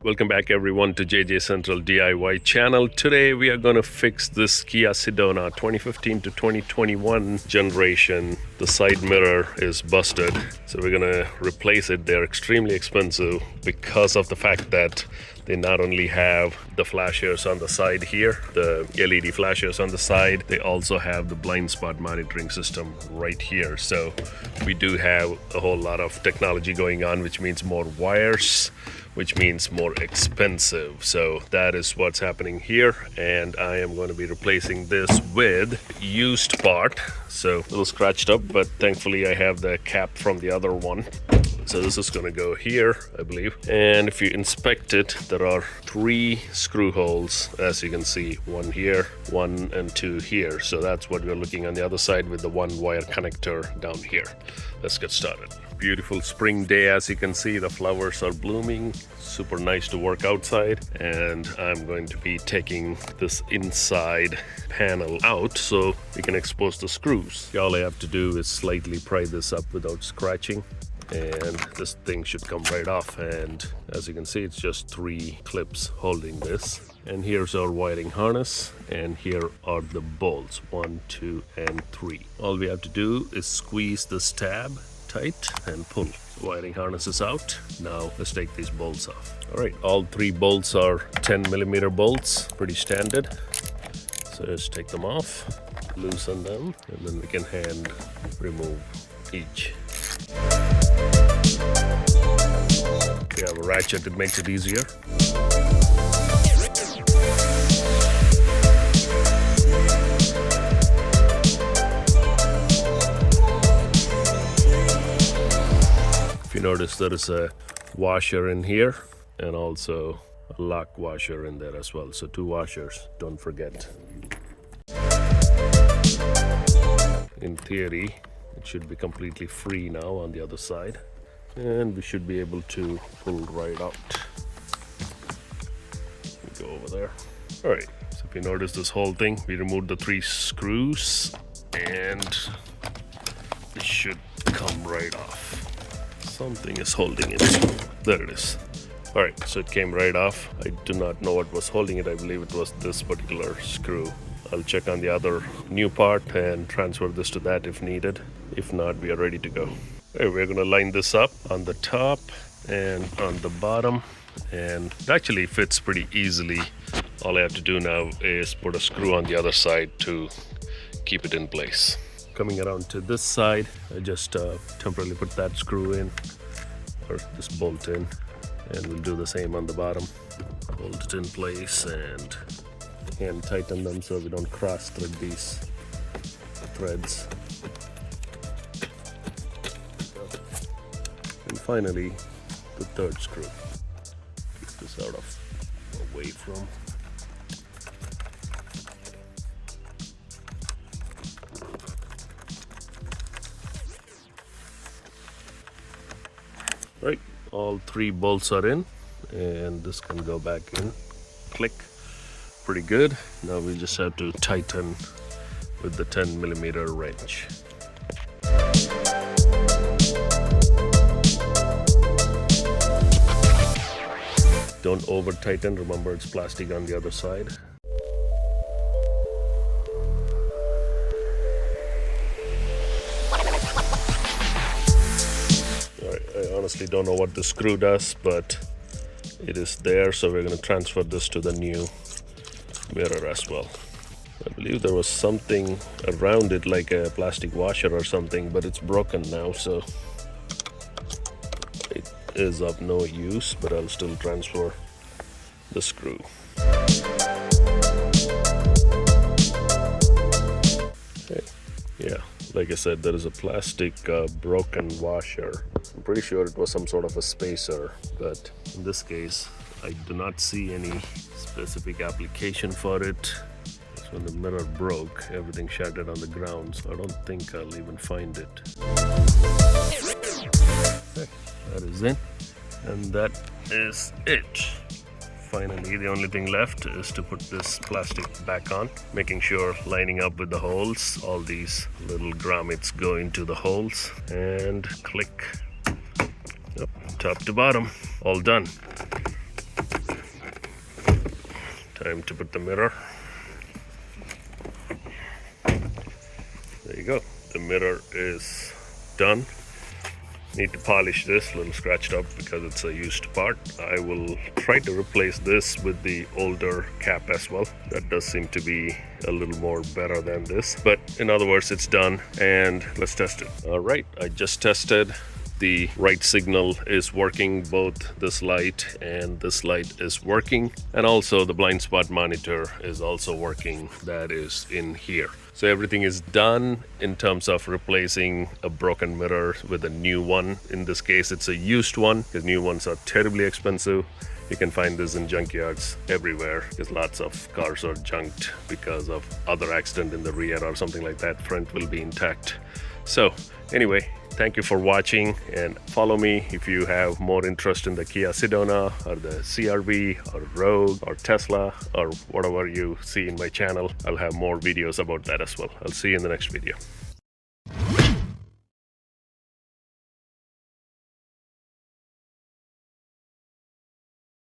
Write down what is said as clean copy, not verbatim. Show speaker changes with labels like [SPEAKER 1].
[SPEAKER 1] Welcome back everyone to JJ Central DIY channel. Today we are going to fix this Kia Sedona 2015 to 2021 generation. The side mirror is busted, so we're going to replace it. They're extremely expensive because of the fact that they not only have the flashers on the side here, the LED flashers on the side, they also have the blind spot monitoring system right here. So we do have a whole lot of technology going on, which means more wires, which means more expensive. So that is what's happening here, and I am going to be replacing this with used part. So a little scratched up, but thankfully I have the cap from the other one. So this is going to go here, I believe. And if you inspect it, there are 3 screw holes, as you can see, 1 here, 1 and 2 here. So that's what we're looking on the other side with the 1 wire connector down here. Let's get started. Beautiful spring day, as you can see, the flowers are blooming. Super nice to work outside, and I'm going to be taking this inside panel out so we can expose the screws. All I have to do is slightly pry this up without scratching, and this thing should come right off. And as you can see, it's just 3 clips holding this. And here's our wiring harness, and here are the bolts, 1, 2 and 3. All we have to do is squeeze this tab tight and pull. The wiring harness is out. Now let's take these bolts off. All right, all 3 bolts are 10mm bolts, pretty standard. So just take them off, loosen them, and then we can hand remove each. We have a ratchet that makes it easier. If you notice, there is a washer in here and also a lock washer in there as well. So 2 washers, don't forget. In theory, it should be completely free now on the other side, and we should be able to pull right out. We go over there. All right, so if you notice this whole thing, we removed the 3 screws and it should come right off. Something is holding it. There it is. All right, so it came right off. I do not know what was holding it. I believe it was this particular screw. I'll check on the other new part and transfer this to that if needed. If not, we are ready to go. Okay, we're going to line this up on the top and on the bottom, and it actually fits pretty easily. All I have to do now is put a screw on the other side to keep it in place. Coming around to this side, I just temporarily put that screw in, or this bolt in, and we'll do the same on the bottom. Hold it in place and hand tighten them so we don't cross thread these threads. And finally, the 3rd screw. Get this out of away from. Right, all 3 bolts are in, and this can go back in. Click. Pretty good. Now we just have to tighten with the 10mm wrench. Don't over tighten, remember it's plastic on the other side. I honestly don't know what the screw does, but it is there, so we're going to transfer this to the new mirror as well. I believe there was something around it like a plastic washer or something, but it's broken now, so it is of no use, but I'll still transfer the screw. Okay. Yeah, like I said, there is a plastic broken washer. I'm pretty sure it was some sort of a spacer, but in this case I do not see any specific application for it. So when the mirror broke, everything shattered on the ground, so I don't think I'll even find it. Okay, that is it, and that is it. Finally, the only thing left is to put this plastic back on, making sure lining up with the holes. All these little grommets go into the holes, and click. Yep, top to bottom, all done. Time to put the mirror. There you go. The mirror is done. Need to polish this, a little scratched up because it's a used part. I will try to replace this with the older cap as well. That does seem to be a little more better than this. But in other words, it's done, and let's test it. All right, I just tested. The right signal is working. Both this light and this light is working. And also the blind spot monitor is also working. That is in here. So everything is done in terms of replacing a broken mirror with a new one. In this case, it's a used one because new ones are terribly expensive. You can find this in junkyards everywhere because lots of cars are junked because of other accident in the rear or something like that. Front will be intact. So anyway, thank you for watching, and follow me if you have more interest in the Kia Sedona or the CR-V or Rogue or Tesla or whatever you see in my channel. I'll have more videos about that as well. I'll see you in the next video.